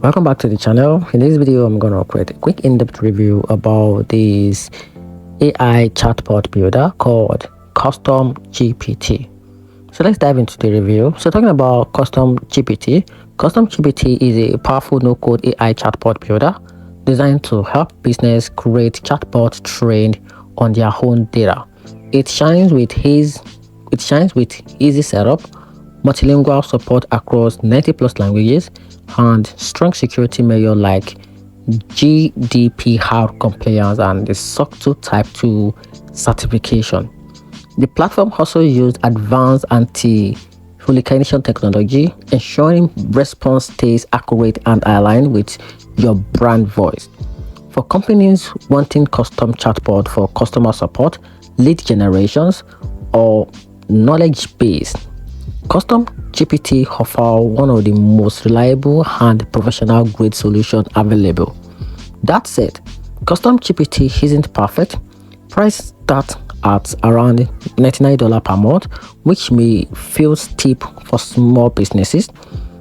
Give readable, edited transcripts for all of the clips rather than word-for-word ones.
Welcome back to the channel. In this video, I'm going to create a quick in-depth review about this AI chatbot builder called CustomGPT. So let's dive into the review. So talking about CustomGPT, CustomGPT is a powerful no-code AI chatbot builder designed to help business create chatbots trained on their own data. It shines with easy setup, multilingual support across 90+ languages, and strong security measures like GDPR compliance and the SOC 2 Type 2 certification. The platform also used advanced anti-hallucination technology, ensuring response stays accurate and aligned with your brand voice. For companies wanting custom chatbot for customer support, lead generations, or knowledge base, CustomGPT offers one of the most reliable and professional grade solutions available. That said, CustomGPT isn't perfect. Price starts at around $99 per month, which may feel steep for small businesses.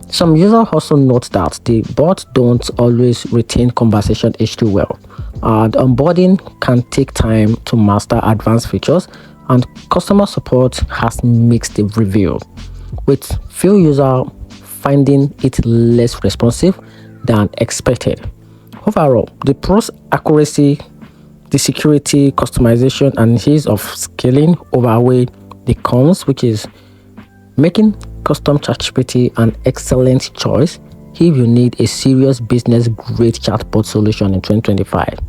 Some users also note that the bots don't always retain conversation history well, and onboarding can take time to master advanced features, and customer support has mixed reviews, with few users finding it less responsive than expected. Overall, the pros: accuracy, the security, customization, and ease of scaling outweigh the cons, which is making CustomGPT an excellent choice if you need a serious business-grade chatbot solution in 2025.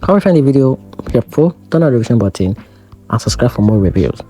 If you find the video helpful, turn on the notification button and subscribe for more reviews.